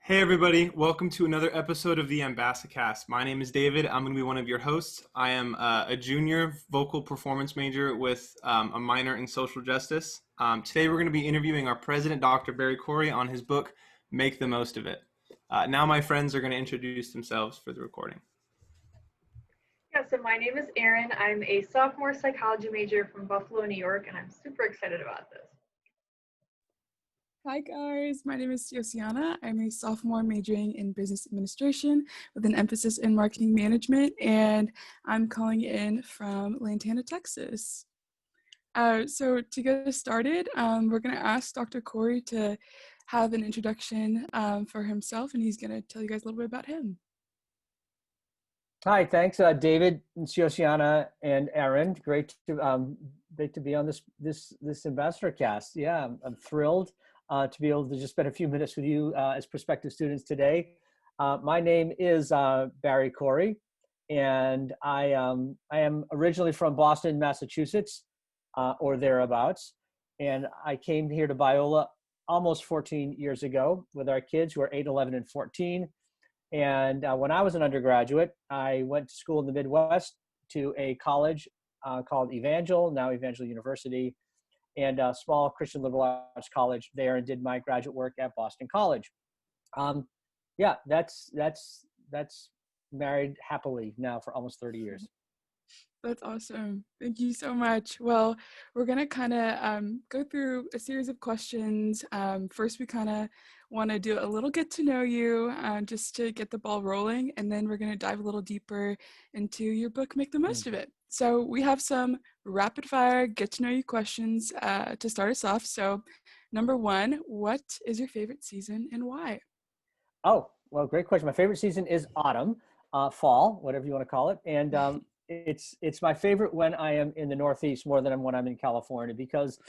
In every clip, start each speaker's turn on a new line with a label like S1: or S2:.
S1: Hey everybody, welcome to another episode of the Ambassacast. My name is David. I'm going to be one of your hosts. I am a junior vocal performance major with a minor in social justice. Today we're going to be interviewing our president, Dr. Barry Corey, on his book, Make the Most of It. Now my friends are going to introduce themselves for the recording.
S2: Yeah, so my name is Erin. I'm a sophomore psychology major from Buffalo, New York, and I'm super excited about this.
S3: Hi guys, my name is Josiana. I'm a sophomore majoring in business administration with an emphasis in marketing management, and I'm calling in from Lantana, Texas. So to get us started, we're going to ask Dr. Corey to have an introduction for himself, and he's going to tell you guys a little bit about him.
S4: Hi, thanks, David, Josiana, and Erin. Great to be on this Ambassadorcast. Yeah, I'm thrilled to be able to just spend a few minutes with you as prospective students today. My name is Barry Corey, and I am originally from Boston, Massachusetts, or thereabouts, and I came here to Biola almost 14 years ago with our kids who are 8, 11, and 14. And when I was an undergraduate, I went to school in the Midwest to a college called Evangel, now Evangel University, and a small Christian liberal arts college there, and did my graduate work at Boston College. Yeah, that's married happily now for almost 30 years.
S3: That's awesome. Thank you so much. Well, we're going to kind of go through a series of questions. First, we kind of want to do a little get to know you just to get the ball rolling. And then we're going to dive a little deeper into your book, Make the Most of It. So we have some rapid fire get to know you questions to start us off. So number one, what is your favorite season and why?
S4: Oh, well, great question. My favorite season is autumn, fall, whatever you want to call it. And it's my favorite when I am in the Northeast more than when I'm in California, because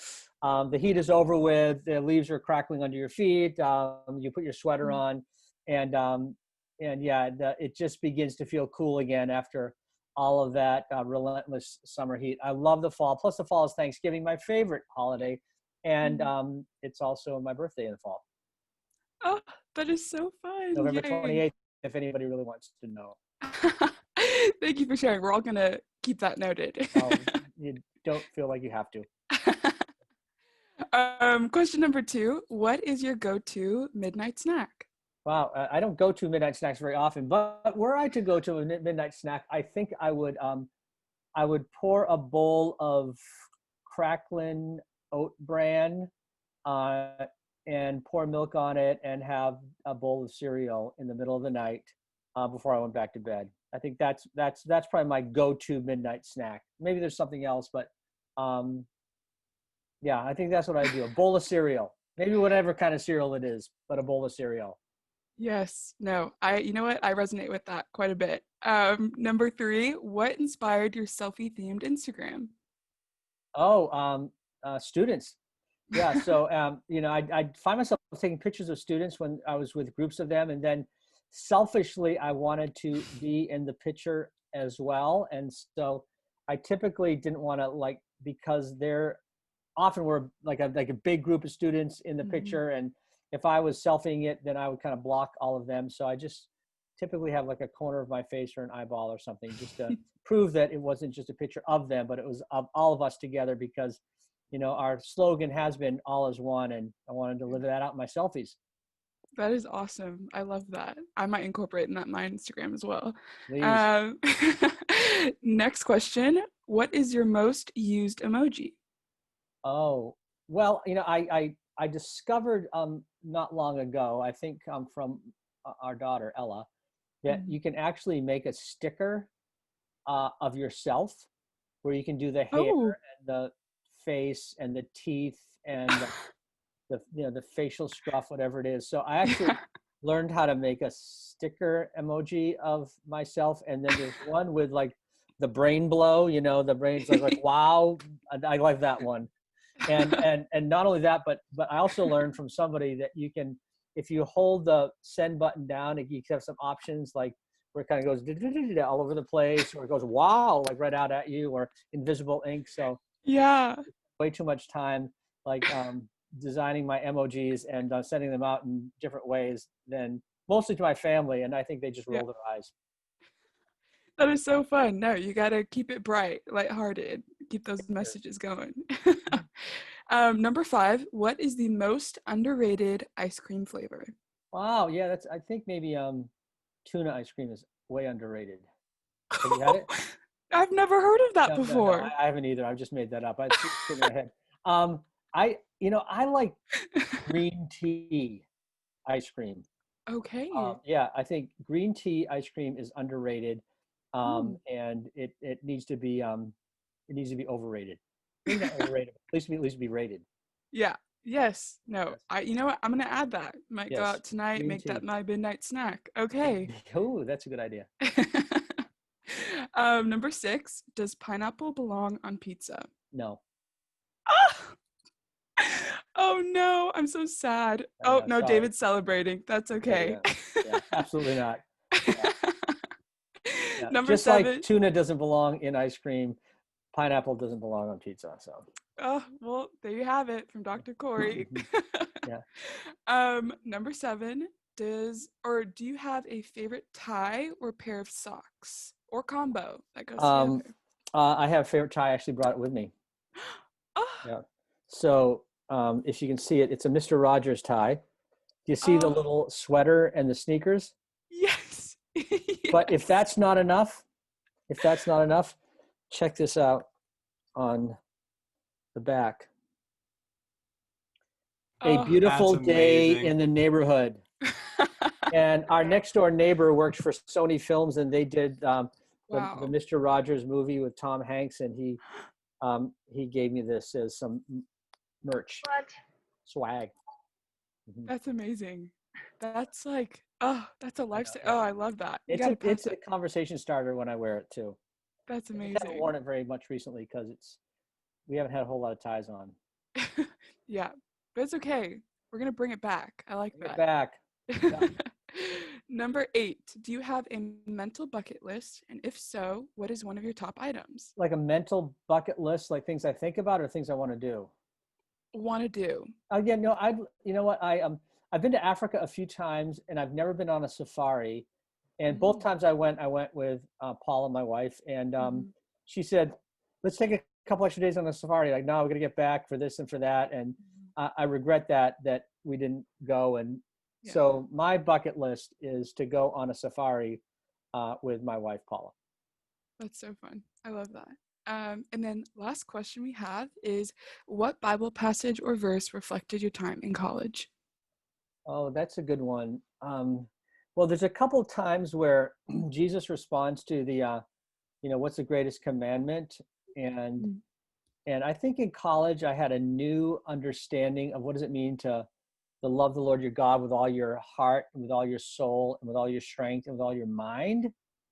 S4: the heat is over with, the leaves are crackling under your feet, you put your sweater on, and yeah, it just begins to feel cool again after all of that relentless summer heat. I love the fall. Plus the fall is Thanksgiving, my favorite holiday, and it's also my birthday in the fall.
S3: Oh, that is so fun.
S4: November
S3: Yay.
S4: 28th, if anybody really wants to know.
S3: Thank you for sharing. We're all going to keep that noted.
S4: Oh, you don't feel like you have to.
S3: Question number two, what is your go-to midnight snack?
S4: Wow, I don't go to midnight snacks very often, but were I to go to a midnight snack, I think I would pour a bowl of Cracklin oat bran and pour milk on it and have a bowl of cereal in the middle of the night before I went back to bed. I think that's probably my go-to midnight snack. Maybe there's something else, but yeah, I think that's what I do. A bowl of cereal, maybe whatever kind of cereal it is, but a bowl of cereal.
S3: Yes, no, you know what? I resonate with that quite a bit. Number three, what inspired your selfie-themed Instagram?
S4: Oh, students. Yeah, so I find myself taking pictures of students when I was with groups of them, and then selfishly I wanted to be in the picture as well, and so I typically didn't want to, because there often were like a big group of students in the picture, and if I was selfieing it, then I would kind of block all of them. So I just typically have like a corner of my face or an eyeball or something, just to prove that it wasn't just a picture of them, but it was of all of us together, because our slogan has been all is one, and I wanted to live that out in my selfies.
S3: That is awesome. I love that. I might incorporate in my Instagram as well.
S4: Please.
S3: Next question. What is your most used emoji?
S4: Oh, well, I discovered not long ago, I think from our daughter, Ella, that you can actually make a sticker of yourself where you can do the hair and the face and the teeth and the facial scruff, whatever it is. So I actually learned how to make a sticker emoji of myself. And then there's one with like the brain blow, the brain's like, wow, I like that one. And not only that, but I also learned from somebody that you can, if you hold the send button down, you can have some options like where it kind of goes all over the place, or it goes wow, like right out at you, or invisible ink. So
S3: yeah,
S4: way too much time designing my emojis and sending them out in different ways than mostly to my family. And I think they just
S3: Yeah.
S4: roll their eyes.
S3: That is so fun. No, you got to keep it bright, lighthearted, keep those messages going. Number 5, what is the most underrated ice cream flavor?
S4: Wow. Yeah. I think maybe tuna ice cream is way underrated. Have you had it?
S3: I've never heard of that
S4: No,
S3: before.
S4: I haven't either. I've just made that up. It's in my head. I like green tea ice cream.
S3: Okay.
S4: Yeah, I think green tea ice cream is underrated,
S3: Mm.
S4: and it needs to be overrated. Maybe not overrated, but at least be rated.
S3: Yeah. Yes. No.
S4: Yes.
S3: You know what? I'm gonna add that. Might go
S4: Yes,
S3: out tonight,
S4: green
S3: make that
S4: tea.
S3: my midnight snack. Okay.
S4: Oh, that's a good idea.
S3: Number 6, does pineapple belong on pizza?
S4: No,
S3: Ah! Oh no, I'm so sad.
S4: I
S3: Oh
S4: know.
S3: no,
S4: Sorry.
S3: David's celebrating. That's okay.
S4: Yeah, absolutely not. Yeah,
S3: Number
S4: just like
S3: 7.
S4: tuna doesn't belong in ice cream, pineapple doesn't belong on pizza. So,
S3: Oh, well, there you have it from Dr. Corey.
S4: yeah.
S3: Number 7, do you have a favorite tie or pair of socks or combo that goes
S4: Um,
S3: together?
S4: I have a favorite tie. I actually brought it with me.
S3: Oh,
S4: Yeah. So, if you can see it, it's a Mr. Rogers tie. Do you see the
S3: oh,
S4: little sweater and the sneakers?
S3: yes.
S4: But if
S3: Yes.
S4: that's not enough, check this out on the back. A
S3: Oh.
S4: beautiful
S1: That's
S4: day
S1: amazing.
S4: in the neighborhood. And our next door neighbor works for Sony Films, and they did the
S3: Wow.
S4: Mr. Rogers movie with Tom Hanks, and he gave me this as some merch
S2: What?
S4: swag. Mhm.
S3: That's amazing. That's like, oh, that's a
S4: I know,
S3: lifestyle.
S4: yeah.
S3: Oh, I love that. You
S4: It's
S3: got to
S4: a
S3: pass
S4: it's a
S3: that.
S4: conversation starter when I wear it too.
S3: That's
S4: I just haven't
S3: amazing.
S4: worn it very much recently because we haven't had a whole lot of ties on.
S3: Yeah, but it's okay. We're going to bring it back. I like
S4: Bring it
S3: that.
S4: back. Yeah.
S3: Number 8, do you have a mental bucket list? And if so, what is one of your top items?
S4: Like a mental bucket list, like things I think about or things I want to do.
S3: Want to do?
S4: Yeah, no, you know what, I've been to Africa a few times and I've never been on a safari. And both times I went with Paula, my wife, and
S3: Mhm.
S4: she said, "Let's take a couple extra days on the safari." Like, no, we're gonna get back for this and for that, and I regret that we didn't go. And
S3: Yeah.
S4: so my bucket list is to go on a safari with my wife, Paula.
S3: That's so fun. I love that. And then last question we have is, what Bible passage or verse reflected your time in college?
S4: Oh, that's a good one. Well, there's a couple times where Jesus responds to the, what's the greatest commandment? And
S3: Mm.
S4: and I think in college I had a new understanding of what does it mean to love the Lord your God with all your heart, and with all your soul, and with all your strength, and with all your mind,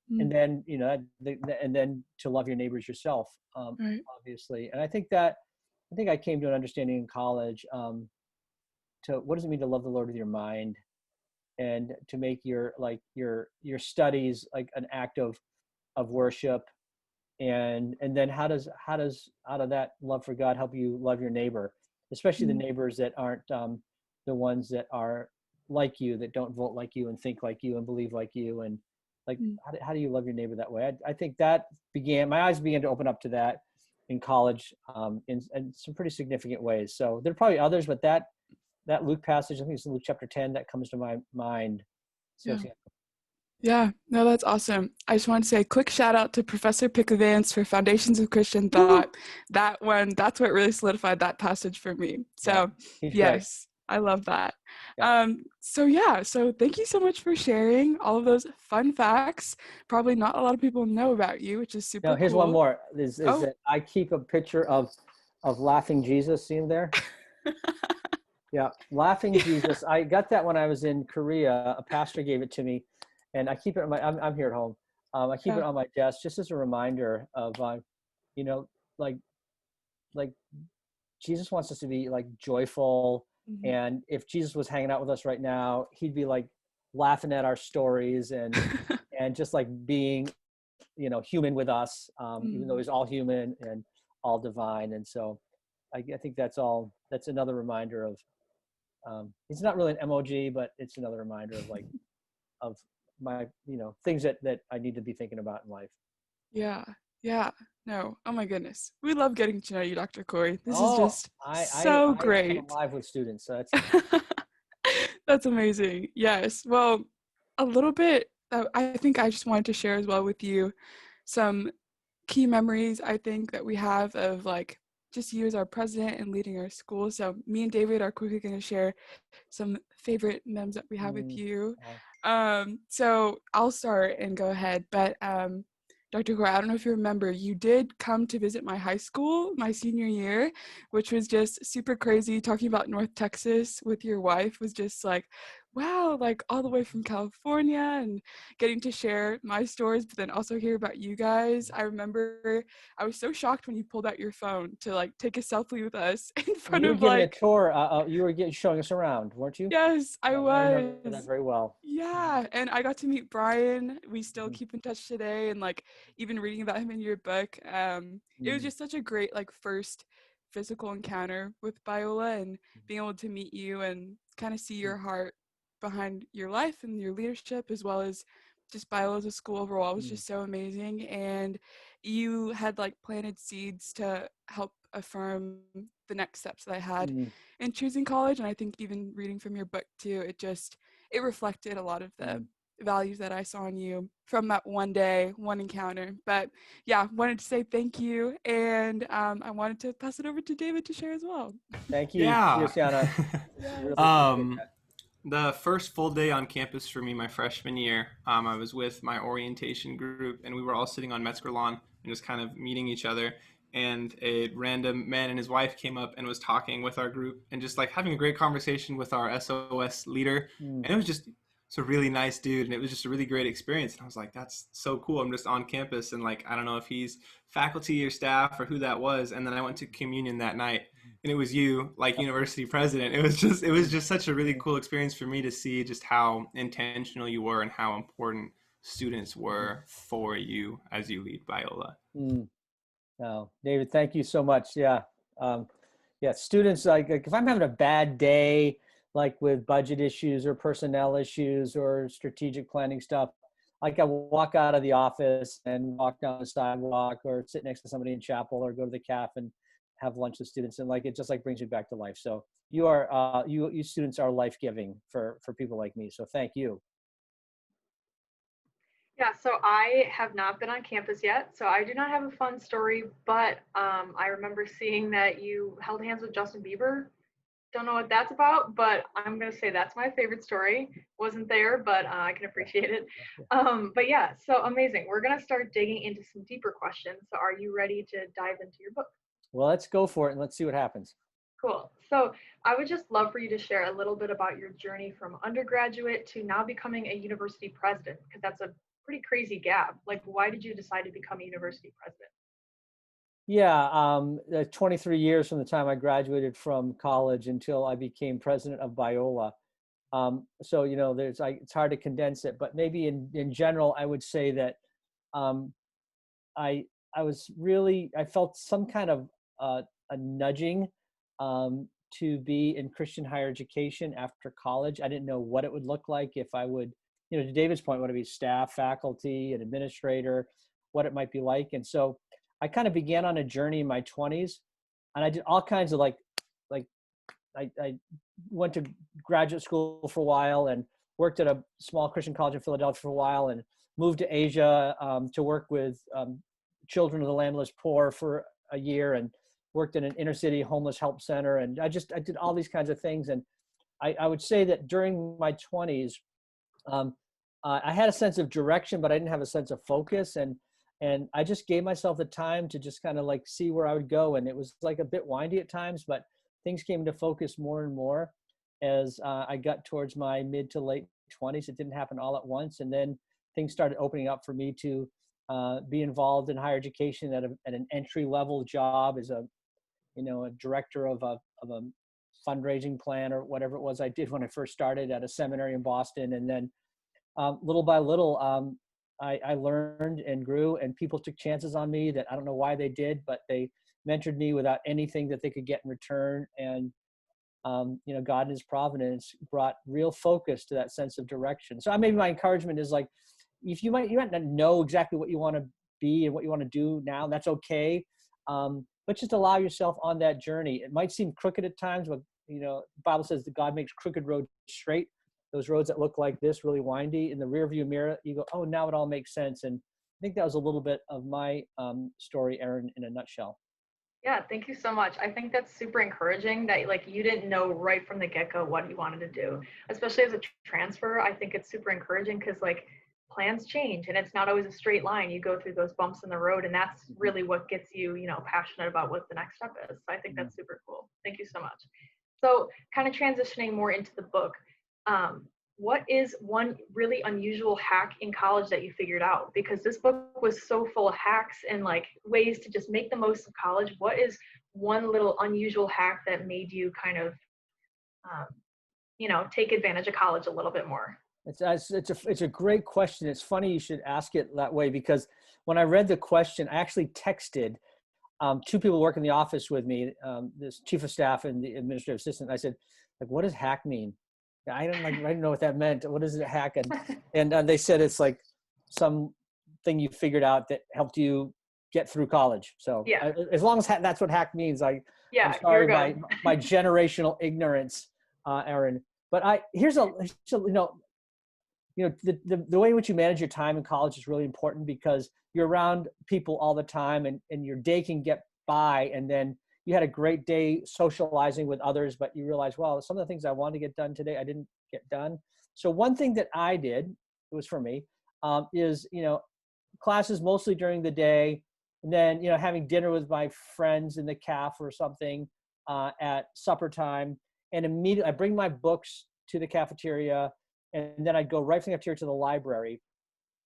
S4: and
S3: Mm.
S4: then and then to love your neighbors yourself,
S3: Right.
S4: obviously. And I think I came to an understanding in college to what does it mean to love the Lord with your mind, and to make your studies like an act of worship, and then how does out of that love for God help you love your neighbor, especially the
S3: Mm.
S4: neighbors that aren't the ones that are like you, that don't vote like you and think like you and believe like you, and like
S3: Mm.
S4: how do you love your neighbor that way? I think that my eyes began to open up to that in college, in some pretty significant ways. So there are probably others, but that Luke passage, I think it's Luke chapter 10, that comes to my mind. So
S3: Yeah. Yeah, no, that's awesome. I just want to say a quick shout out to Professor Pickavance for Foundations of Christian Thought. That's what really solidified that passage for me.
S4: yeah,
S3: So
S4: he's great.
S3: yes, I love that.
S4: Yeah.
S3: So thank you so much for sharing all of those fun facts. Probably not a lot of people know about you, which is super
S4: Now here's one
S3: cool.
S4: more. Is
S3: Oh.
S4: that I keep a picture of laughing Jesus. See him there? Yeah, laughing Jesus. I got that when I was in Korea. A pastor gave it to me, and I keep it on my. I'm here at home. I keep it
S3: Yeah.
S4: on my desk just as a reminder of, you know, like Jesus wants us to be like joyful.
S3: Mhm.
S4: And if Jesus was hanging out with us right now, he'd be like laughing at our stories and just like being, human with us, even though
S3: Mm.
S4: he's all human and all divine. And so I think that's another reminder of, it's not really an emoji, but it's another reminder of like, of my, things that I need to be thinking about in life.
S3: Yeah. Yeah. No. Oh my goodness. We love getting to know you, Dr. Corey. This is
S4: Oh,
S3: just
S4: I
S3: so
S4: come
S3: great.
S4: alive with students, so that's
S3: That's amazing. Yes. Well, a little bit, I think I just wanted to share as well with you some key memories I think that we have of like just you as our president and leading our school. So me and David are quickly going to share some favorite memes that we have with you.
S4: wow.
S3: So I'll start and go ahead. But Dr. Gore, I don't know if you remember, you did come to visit my high school my senior year, which was just super crazy. Talking about North Texas with your wife was just like, wow, like all the way from California, and getting to share my stories, but then also hear about you guys. I remember I was so shocked when you pulled out your phone to like take a selfie with us in front
S4: You were
S3: of
S4: giving a
S3: like,
S4: tour. You were showing us around, weren't you?
S3: yes, I
S4: I remember that
S3: was.
S4: very well.
S3: Yeah, and I got to meet Brian. We still
S4: Mhm.
S3: keep in touch today, and like even reading about him in your book. It was
S4: Mm,
S3: just such a great like first physical encounter with Biola, and being able to meet you and kind of see
S4: mm,
S3: your heart behind your life and your leadership, as well as just Biola as a school overall, was
S4: mm,
S3: just so amazing. And you had like planted seeds to help affirm the next steps that I had
S4: mm,
S3: in choosing college. And I think even reading from your book too, it reflected a lot of the
S4: mm.
S3: values that I saw in you from that one day, one encounter. But yeah, wanted to say thank you. And I wanted to pass it over to David to share as well.
S4: Thank you,
S1: Yeah.
S4: Luciana. Really
S3: Yes.
S4: appreciate
S1: um,
S4: that.
S1: the first full day on campus for me my freshman year, I was with my orientation group, and we were all sitting on Metzger lawn and just kind of meeting each other. And a random man and his wife came up and was talking with our group and just like having a great conversation with our SOS leader.
S4: Mm,
S1: And it was just it's a really nice dude, and it was just a really great experience. And I was like, that's so cool. I'm just on campus, and like I don't know if he's faculty or staff or who that was. And then I went to communion that night, and it was you, like
S4: yep,
S1: university president. It was just such a really
S4: mm,
S1: cool experience for me to see just how intentional you were and how important students
S4: mm,
S1: were for you as you lead Biola.
S4: mm. No, David, thank you so much. Yeah. Um, yeah, students, like if I'm having a bad day, like with budget issues or personnel issues or strategic planning stuff, I can walk out of the office and walk down the sidewalk or sit next to somebody in chapel or go to the cafe and have lunch with students. And like, it just like brings me back to life. So you students are life-giving for people like me. So thank you.
S2: Yeah, so I have not been on campus yet, so I do not have a fun story, but I remember seeing that you held hands with Justin Bieber. Don't know what that's about, but I'm gonna say that's my favorite story. Wasn't there, but I can appreciate it. But yeah, so amazing. We're gonna start digging into some deeper questions. So are you ready to dive into your book?
S4: Well, let's go for it and let's see what happens.
S2: Cool. So I would just love for you to share a little bit about your journey from undergraduate to now becoming a university president, because that's a pretty crazy gap. Like, why did you decide to become a university president?
S4: Yeah, 23 years from the time I graduated from college until I became president of Biola. So, it's hard to condense it, but maybe in general, I would say that um, I I felt some kind of a nudging to be in Christian higher education after college. I didn't know what it would look like if I would, to David's point, would it be staff, faculty, an administrator, what it might be like. And so I kind of began on a journey in my 20s, and I did all kinds of like I went to graduate school for a while and worked at a small Christian college in Philadelphia for a while, and moved to Asia to work with children of the landless poor for a year, and worked in an inner city homeless help center. And I did all these kinds of things. And I would say that during my 20s, um, I had a sense of direction, but I didn't have a sense of focus. And I just gave myself the time to just kind of like see where I would go. And it was like a bit windy at times, but things came to focus more and more as I got towards my mid to late 20s. It didn't happen all at once. And then things started opening up for me to be involved in higher education at an entry level job as a director of a fundraising plan or whatever it was I did when I first started at a seminary in Boston. And then little by little, I learned and grew, and people took chances on me that I don't know why they did, but they mentored me without anything that they could get in return. And, God in his providence brought real focus to that sense of direction. So maybe my encouragement is like, if you might not know exactly what you want to be and what you want to do now, that's okay. But just allow yourself on that journey. It might seem crooked at times, but the Bible says that God makes crooked roads straight. Those roads that look like this, really windy, in the rearview mirror, you go, oh, now it all makes sense. And I think that was a little bit of my story, Erin, in a nutshell.
S2: Yeah, thank you so much. I think that's super encouraging that like you didn't know right from the get-go what you wanted to do, especially as a transfer. I think it's super encouraging because like plans change and it's not always a straight line. You go through those bumps in the road, and that's really what gets you, passionate about what the next step is. So I think that's super cool. Thank you so much. So kind of transitioning more into the book, what is one really unusual hack in college that you figured out? Because this book was so full of hacks and like ways to just make the most of college. What is one little unusual hack that made you kind of, take advantage of college a little bit more?
S4: It's a great question. It's funny you should ask it that way, because when I read the question, I actually texted two people who work in the office with me, this chief of staff and the administrative assistant. I said, like, what does hack mean? I didn't know what that meant. What is it, hack? And they said it's like something you figured out that helped you get through college. So
S2: yeah.
S4: As long as that's what hack means, I'm
S2: sorry
S4: my generational ignorance, Erin. But here's the way in which you manage your time in college is really important, because you're around people all the time, and your day can get by, and then you had a great day socializing with others, but you realize, well, some of the things I wanted to get done today, I didn't get done. So one thing that I did, it was for me, is, classes mostly during the day, and then, having dinner with my friends in the caf or something at supper time. And immediately I bring my books to the cafeteria, and then I'd go right from the cafeteria to the library,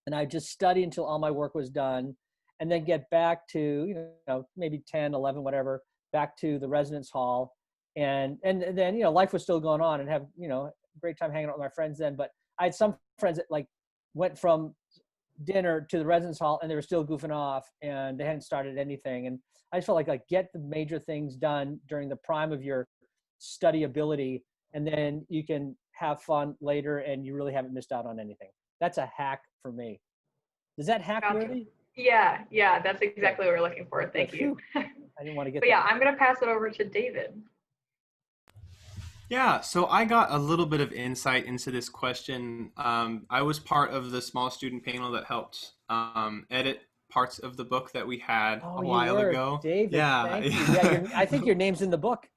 S4: and I just study until all my work was done, and then get back to, maybe 10, 11, whatever, back to the residence hall. And then, life was still going on, and have, a great time hanging out with my friends then. But I had some friends that like went from dinner to the residence hall and they were still goofing off and they hadn't started anything. And I just felt like get the major things done during the prime of your study ability, and then you can have fun later and you really haven't missed out on anything. That's a hack for me. Does that hack worthy?
S2: Yeah, that's exactly what we're looking for. Thank you.
S4: I didn't want to get
S2: but yeah, I'm going to pass it over to David.
S1: Yeah, so I got a little bit of insight into this question. I was part of the small student panel that helped edit parts of the book that we had a while ago.
S4: David, thank you. Yeah, I think your name's in the book.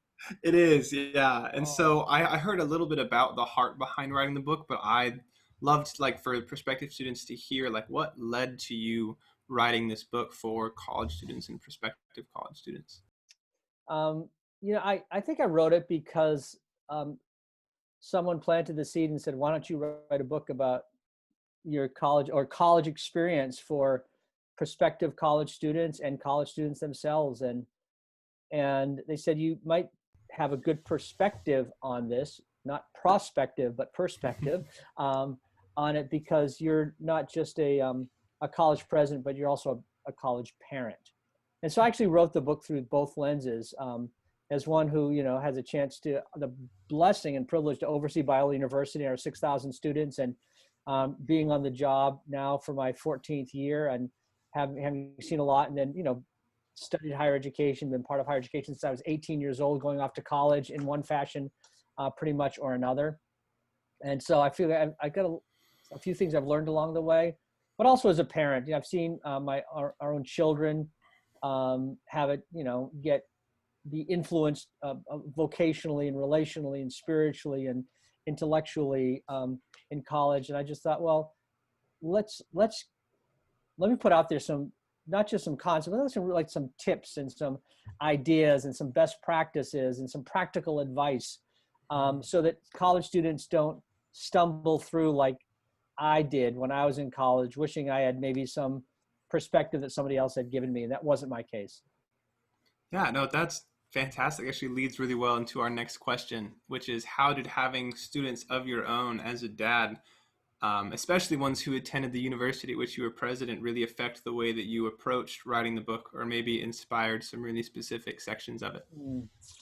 S1: It is, yeah. And so I heard a little bit about the heart behind writing the book, but I loved, like, for prospective students to hear, like, what led to you writing this book for college students and prospective college students.
S4: I think I wrote it because someone planted the seed and said, why don't you write a book about your college experience for prospective college students and college students themselves. And they said, you might have a good perspective on this, not prospective, but perspective on it, because you're not just a college president, but you're also a college parent. And so I actually wrote the book through both lenses, as one who, has a chance to, the blessing and privilege to oversee Biola University, our 6,000 students, and being on the job now for my 14th year, and having seen a lot, and then, studied higher education, been part of higher education since I was 18 years old, going off to college in one fashion, pretty much, or another. And so I feel like I got a few things I've learned along the way, but also as a parent, I've seen our own children have it, be influenced vocationally and relationally and spiritually and intellectually in college. And I just thought, well, let me put out there not just some concepts, but some tips and some ideas and some best practices and some practical advice, so that college students don't stumble through like I did when I was in college, wishing I had maybe some perspective that somebody else had given me. And that wasn't my case.
S1: Yeah, no, that's fantastic. Actually leads really well into our next question, which is, how did having students of your own as a dad especially ones who attended the university at which you were president, really affect the way that you approached writing the book, or maybe inspired some really specific sections of it?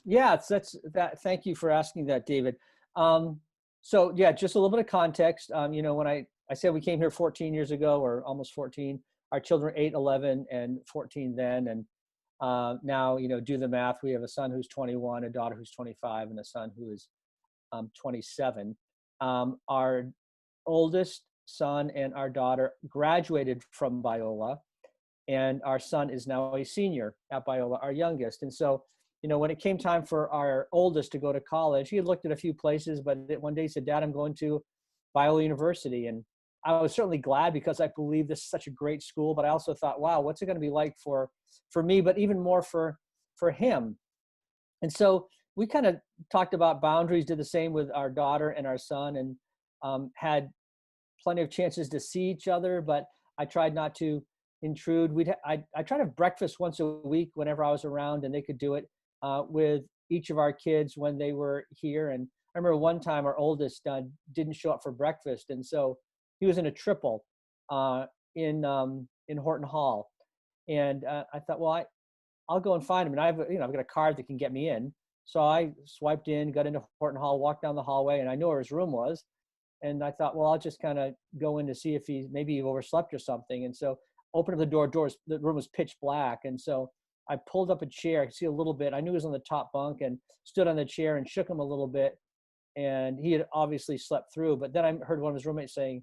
S4: Yeah, that's that. Thank you for asking that, David. So yeah, just a little bit of context. When I said we came here 14 years ago, or almost 14, our children were 8, 11, and 14 then. And now, do the math. We have a son who's 21, a daughter who's 25, and a son who is 27. Our oldest son and our daughter graduated from Biola, and our son is now a senior at Biola, our youngest. And so, when it came time for our oldest to go to college, he had looked at a few places, but one day he said, "Dad, I'm going to Biola University." And I was certainly glad, because I believe this is such a great school, but I also thought, wow, what's it going to be like for me, but even more for him. And so we kind of talked about boundaries, did the same with our daughter and our son, and had plenty of chances to see each other, but I tried not to intrude. I tried to have breakfast once a week whenever I was around, and they could do it with each of our kids when they were here. And I remember one time our oldest didn't show up for breakfast, and so he was in a triple in Horton Hall, and I thought, well, I'll go and find him, and I've got a card that can get me in. So I swiped in, got into Horton Hall, walked down the hallway, and I knew where his room was. And I thought, well, I'll just kind of go in to see if maybe he overslept or something. And so opened up the door, the room was pitch black. And so I pulled up a chair, I could see a little bit. I knew he was on the top bunk, and stood on the chair and shook him a little bit. And he had obviously slept through. But then I heard one of his roommates saying,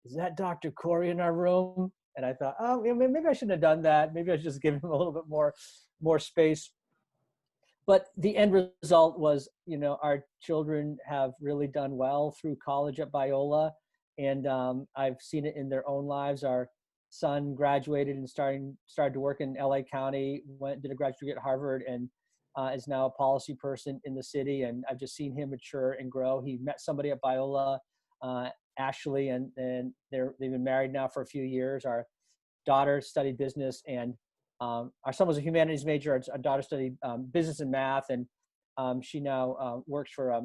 S4: "Is that Dr. Corey in our room?" And I thought, oh, maybe I shouldn't have done that. Maybe I should just give him a little bit more space. But the end result was, our children have really done well through college at Biola. And I've seen it in their own lives. Our son graduated and started to work in LA County, did a graduate degree at Harvard, and is now a policy person in the city. And I've just seen him mature and grow. He met somebody at Biola, Ashley, and they've been married now for a few years. Our daughter studied business, and our son was a humanities major. Our daughter studied business and math, and she now works for a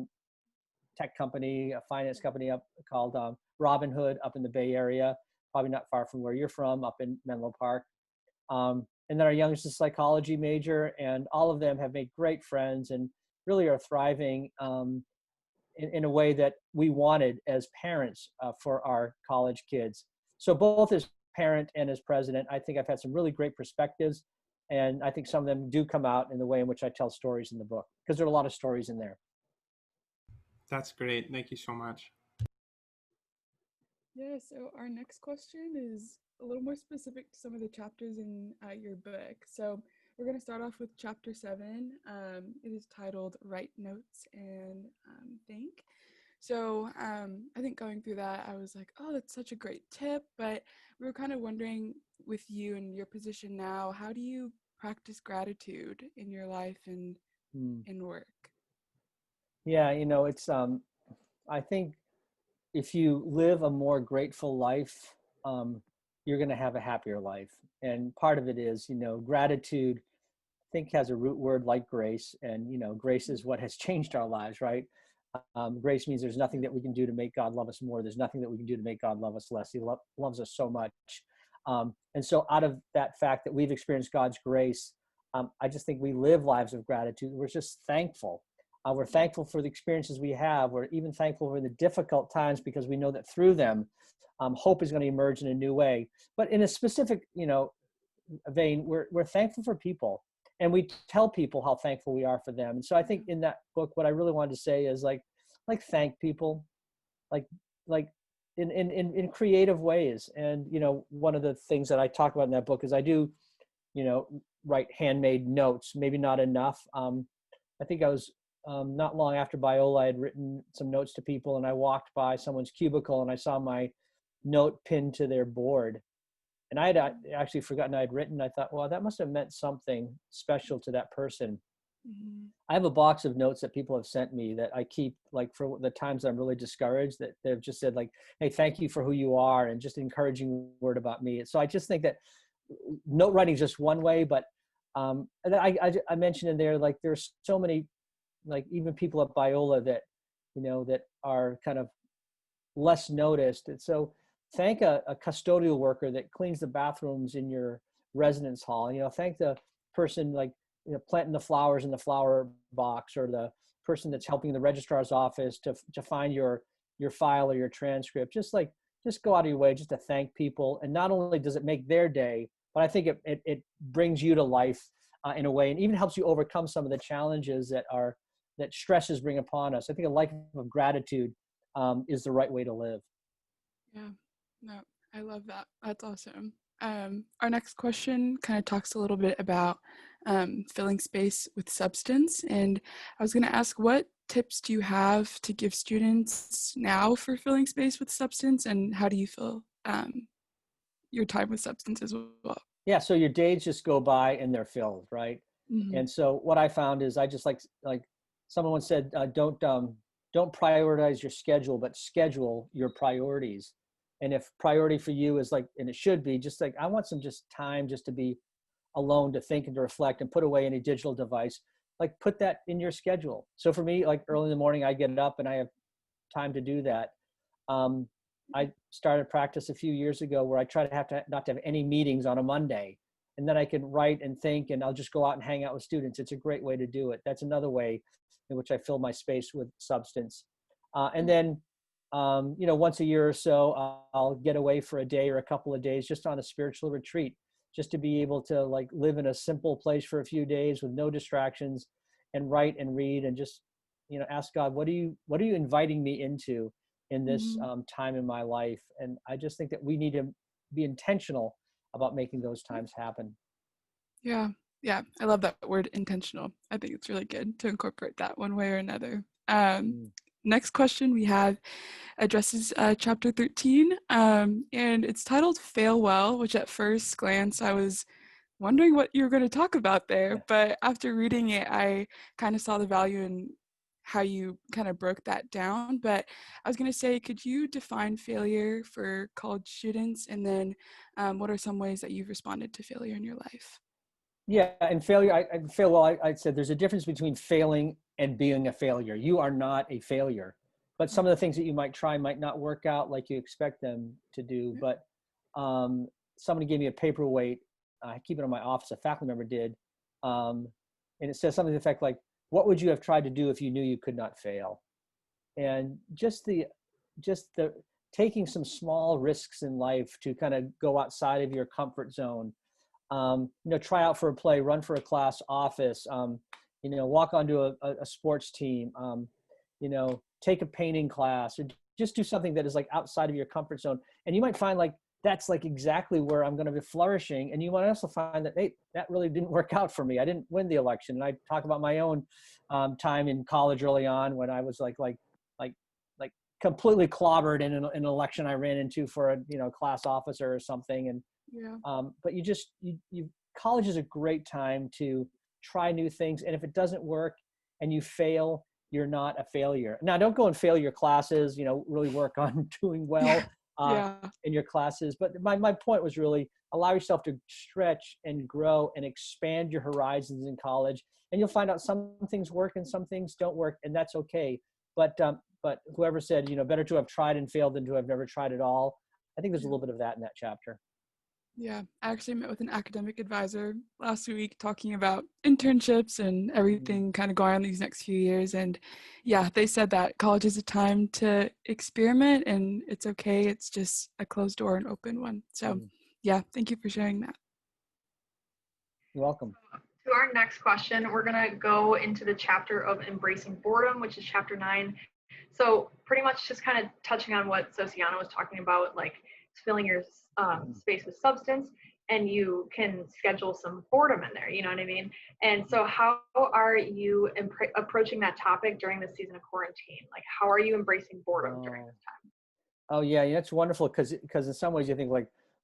S4: tech company, a finance company called Robinhood up in the Bay Area, probably not far from where you're from, up in Menlo Park. And then our youngest is a psychology major, and all of them have made great friends and really are thriving in a way that we wanted as parents for our college kids. So both as parent and as president, I think I've had some really great perspectives, and I think some of them do come out in the way in which I tell stories in the book, because there are a lot of stories in there.
S1: That's great. Thank you so much.
S3: Yeah, so our next question is a little more specific to some of the chapters in your book. So we're going to start off with chapter 7. It is titled Write Notes and Think. So I think going through that, I was like, oh, that's such a great tip. But we were kind of wondering, with you and your position now, how do you practice gratitude in your life and in work?
S4: Yeah, it's, I think if you live a more grateful life, you're going to have a happier life. And part of it is, gratitude, I think, has a root word like grace. And, grace is what has changed our lives, right? Grace means there's nothing that we can do to make God love us more. There's nothing that we can do to make God love us less. He loves us so much. And so out of that fact that we've experienced God's grace, I just think we live lives of gratitude. We're just thankful. We're thankful for the experiences we have. We're even thankful for the difficult times, because we know that through them, hope is going to emerge in a new way. But in a specific, vein, we're thankful for people, and we tell people how thankful we are for them. And so I think in that book, what I really wanted to say is like thank people, like in creative ways. And one of the things that I talk about in that book is I do, write handmade notes. Maybe not enough. I think I was not long after Biola, I had written some notes to people, and I walked by someone's cubicle and I saw my note pinned to their board. And I had actually forgotten I had written. I thought, well, that must have meant something special to that person. Mm-hmm. I have a box of notes that people have sent me that I keep, like, for the times I'm really discouraged, that they've just said, like, hey, thank you for who you are, and just an encouraging word about me. So I just think that note writing is just one way, but and I mentioned in there, like, there's so many, like, even people at Biola that, that are kind of less noticed. And so thank a custodial worker that cleans the bathrooms in your residence hall. Thank the person like planting the flowers in the flower box, or the person that's helping the registrar's office to find your file or your transcript. Just go out of your way just to thank people. And not only does it make their day, but I think it brings you to life in a way, and even helps you overcome some of the challenges that stresses bring upon us. I think a life of gratitude is the right way to live.
S3: Yeah, no, I love that. That's awesome. Our next question kind of talks a little bit about filling space with substance. And I was going to ask, what tips do you have to give students now for filling space with substance, and how do you fill your time with substance as well?
S4: Yeah, so your days just go by and they're filled, right?
S3: Mm-hmm.
S4: And so what I found is, I just like someone once said, don't prioritize your schedule, but schedule your priorities. And if priority for you is and it should be just I want some just time just to be alone, to think and to reflect and put away any digital device, put that in your schedule. So for me, early in the morning, I get up and I have time to do that. I started practice a few years ago where I try to not to have any meetings on a Monday, and then I can write and think, and I'll just go out and hang out with students. It's a great way to do it. That's another way in which I fill my space with substance. And then, once a year or so, I'll get away for a day or a couple of days just on a spiritual retreat, just to be able to live in a simple place for a few days with no distractions, and write and read, and just, ask God, what are you inviting me into in this time in my life? And I just think that we need to be intentional about making those times happen.
S3: Yeah. I love that word, intentional. I think it's really good to incorporate that one way or another. Next question we have addresses chapter 13, and it's titled Fail Well, which at first glance I was wondering what you were going to talk about there, but after reading it, I kind of saw the value in how you kind of broke that down. But I was going to say, could you define failure for college students, and then what are some ways that you've responded to failure in your life?
S4: Yeah, and failure, I fail well. I said there's a difference between failing and being a failure. You are not a failure, but some of the things that you might try might not work out like you expect them to do. But somebody gave me a paperweight. I keep it in my office. A faculty member did, and it says something to the effect like, "What would you have tried to do if you knew you could not fail?" And just the taking some small risks in life to kind of go outside of your comfort zone. Try out for a play, run for a class office, walk onto a sports team, take a painting class, or just do something that is outside of your comfort zone. And you might find that's exactly where I'm going to be flourishing. And you might also find that, hey, that really didn't work out for me. I didn't win the election. And I talk about my own time in college early on when I was completely clobbered in an election I ran into for a class officer or something. And but college is a great time to try new things. And if it doesn't work and you fail, you're not a failure. Now, don't go and fail your classes, really work on doing well in your classes. But my point was really allow yourself to stretch and grow and expand your horizons in college. And you'll find out some things work and some things don't work, and that's okay. But whoever said, better to have tried and failed than to have never tried at all, I think there's a little bit of that in that chapter.
S3: Yeah, I actually met with an academic advisor last week talking about internships and everything kind of going on these next few years. And yeah, they said that college is a time to experiment and it's okay. It's just a closed door and open one. So yeah, thank you for sharing that.
S4: You're welcome.
S2: To our next question, we're going to go into the chapter of embracing boredom, which is chapter 9. So pretty much just kind of touching on what Sociana was talking about, filling your space with substance, and you can schedule some boredom in there, you know what I mean? And so how are you approaching that topic during the season of quarantine? How are you embracing boredom during this time?
S4: Oh yeah, it's wonderful because in some ways you think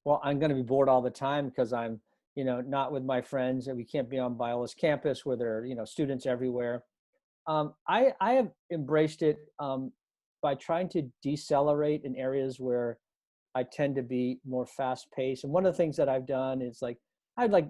S4: well, I'm going to be bored all the time because I'm, not with my friends, and we can't be on Biola's campus where there are, students everywhere. I have embraced it by trying to decelerate in areas where I tend to be more fast paced. And one of the things that I've done is I'd like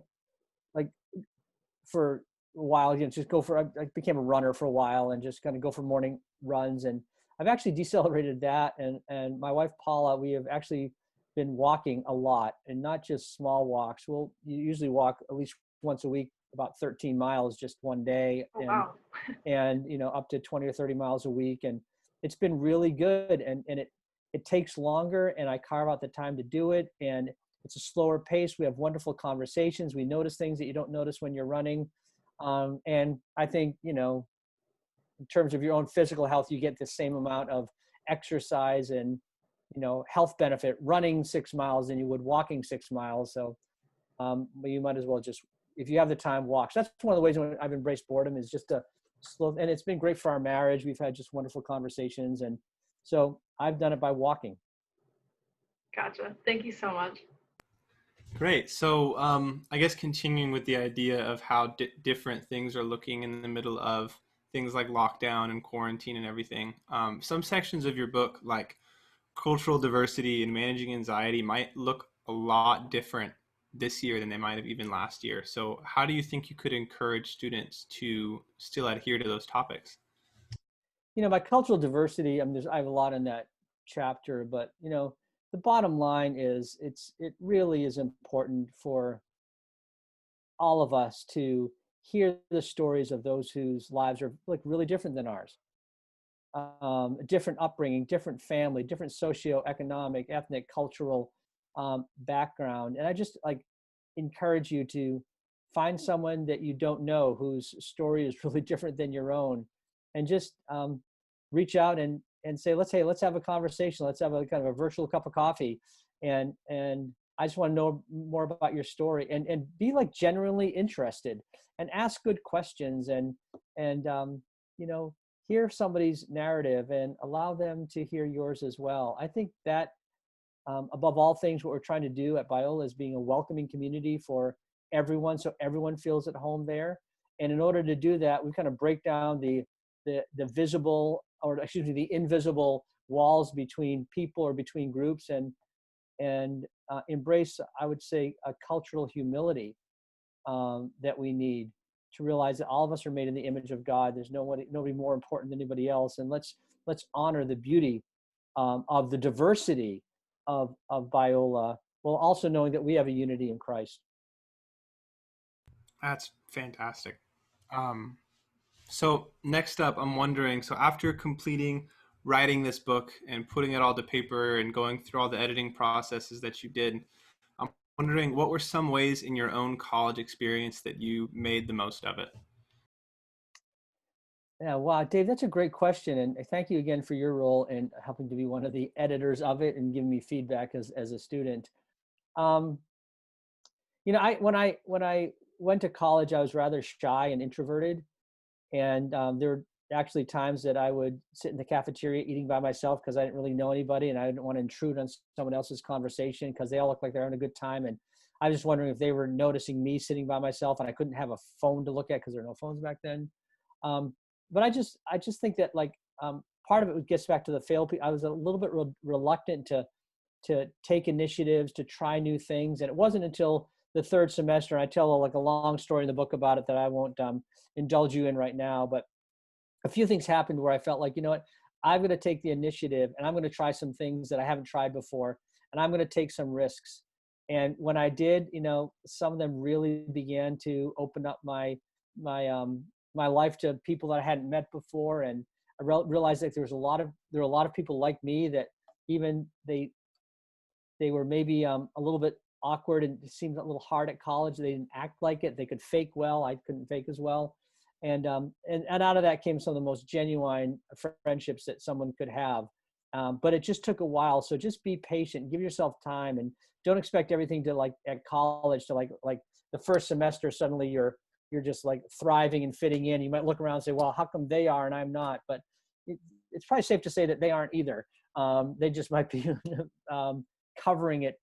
S4: for a while, just go for, I became a runner for a while and just kind of go for morning runs. And I've actually decelerated that. And my wife, Paula, we have actually been walking a lot, and not just small walks. We'll usually walk at least once a week, about 13 miles just one day.
S2: Oh, wow.
S4: And up to 20 or 30 miles a week. And it's been really good. And it takes longer, and I carve out the time to do it. And it's a slower pace. We have wonderful conversations. We notice things that you don't notice when you're running. And I think, in terms of your own physical health, you get the same amount of exercise and, health benefit running 6 miles than you would walking 6 miles. So you might as well just, if you have the time, walk. So that's one of the ways when I've embraced boredom, is just to slow, and it's been great for our marriage. We've had just wonderful conversations. And so I've done it by walking.
S2: Gotcha. Thank you so much.
S1: Great. So I guess continuing with the idea of how different things are looking in the middle of things like lockdown and quarantine and everything, some sections of your book, like cultural diversity and managing anxiety, might look a lot different this year than they might have even last year. So how do you think you could encourage students to still adhere to those topics?
S4: By cultural diversity, I have a lot in that chapter, but the bottom line is it really is important for all of us to hear the stories of those whose lives are like really different than ours. Different upbringing, different family, different socioeconomic, ethnic, cultural background. And I just encourage you to find someone that you don't know whose story is really different than your own, and just reach out and say, let's have a conversation. Let's have a kind of a virtual cup of coffee. And I just want to know more about your story, and be genuinely interested, and ask good questions, and hear somebody's narrative and allow them to hear yours as well. I think that above all things, what we're trying to do at Biola is being a welcoming community for everyone, so everyone feels at home there. And in order to do that, we kind of break down the visible, or excuse me, the invisible walls between people or between groups, and embrace, I would say, a cultural humility that we need to realize that all of us are made in the image of God. There's nobody more important than anybody else. And let's honor the beauty of the diversity of Biola, while also knowing that we have a unity in Christ.
S1: That's fantastic. So next up, I'm wondering, so after completing writing this book and putting it all to paper and going through all the editing processes that you did, I'm wondering, what were some ways in your own college experience that you made the most of it?
S4: Yeah, wow, Dave, that's a great question. And thank you again for your role in helping to be one of the editors of it and giving me feedback as a student. When I went to college, I was rather shy and introverted. And there were actually times that I would sit in the cafeteria eating by myself because I didn't really know anybody, and I didn't want to intrude on someone else's conversation because they all looked like they're having a good time. And I was just wondering if they were noticing me sitting by myself, and I couldn't have a phone to look at because there were no phones back then. But I just think that part of it gets back to the fail. I was a little bit reluctant to take initiatives, to try new things. And it wasn't until the third semester, I tell a long story in the book about it that I won't indulge you in right now, but a few things happened where I felt like, I'm going to take the initiative, and I'm going to try some things that I haven't tried before, and I'm going to take some risks. And when I did, some of them really began to open up my life to people that I hadn't met before. And I realized that there were a lot of people like me that even they were maybe a little bit awkward and it seemed a little hard at college. They didn't act like it. They could fake well. I couldn't fake as well. And out of that came some of the most genuine friendships that someone could have. But it just took a while. So just be patient, give yourself time, and don't expect everything to at college to like the first semester, suddenly you're just thriving and fitting in. You might look around and say, well, how come they are and I'm not? But it's probably safe to say that they aren't either. They just might be covering it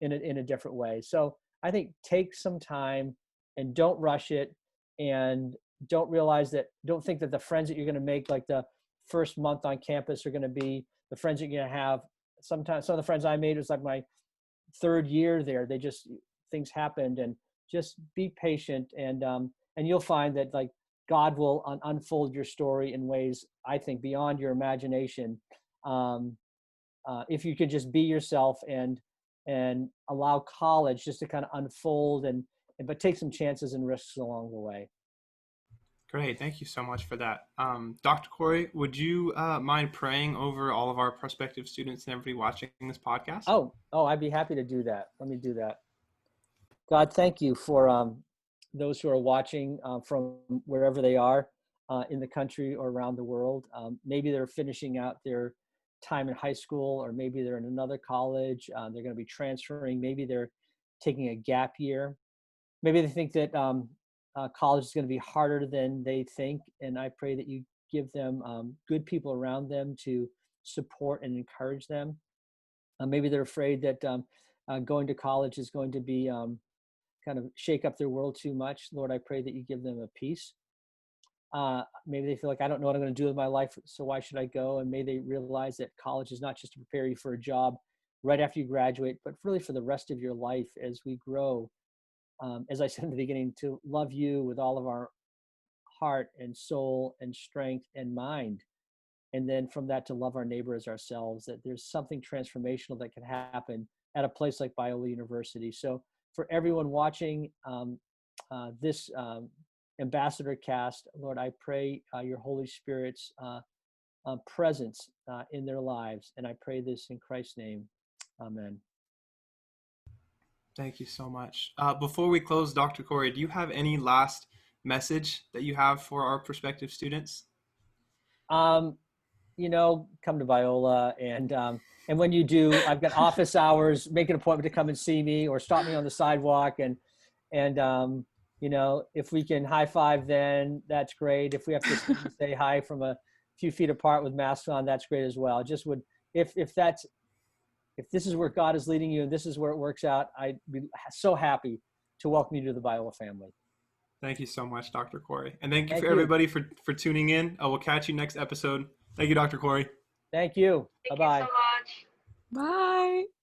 S4: in a different way. So I think take some time and don't rush it, and don't think that the friends that you're going to make the first month on campus are going to be the friends that you're going to have. Sometimes some of the friends I made was my third year there. Things happened, and just be patient, and you'll find that God will unfold your story in ways, I think, beyond your imagination. If you could just be yourself and allow college just to kind of unfold but take some chances and risks along the way.
S1: Great. Thank you so much for that. Dr. Corey, would you mind praying over all of our prospective students and everybody watching this podcast?
S4: Oh, I'd be happy to do that. Let me do that. God, thank you for those who are watching from wherever they are in the country or around the world. Maybe they're finishing out their time in high school, or maybe they're in another college. They're going to be transferring. Maybe they're taking a gap year. Maybe they think that college is going to be harder than they think. And I pray that you give them good people around them to support and encourage them. Maybe they're afraid that going to college is going to be kind of shake up their world too much. Lord, I pray that you give them a peace. Maybe they feel like, I don't know what I'm going to do with my life, so why should I go? And may they realize that college is not just to prepare you for a job right after you graduate, but really for the rest of your life as we grow. As I said in the beginning, to love you with all of our heart and soul and strength and mind. And then from that, to love our neighbor as ourselves, that there's something transformational that can happen at a place like Biola University. So for everyone watching this Ambassador Cast, Lord, I pray your Holy Spirit's presence in their lives. And I pray this in Christ's name. Amen.
S1: Thank you so much. Before we close, Dr. Corey, do you have any last message that you have for our prospective students?
S4: Come to Biola, and when you do, I've got office hours. Make an appointment to come and see me, or stop me on the sidewalk, and if we can high five, then that's great. If we have to say hi from a few feet apart with masks on, that's great as well. Just would, if this is where God is leading you and this is where it works out, I'd be so happy to welcome you to the Biola family.
S1: Thank you so much, Dr. Corey. And thank you for everybody for tuning in. We'll catch you next episode. Thank you, Dr. Corey.
S4: Thank you.
S2: Thank
S4: Bye-bye.
S2: you so much.
S3: Bye.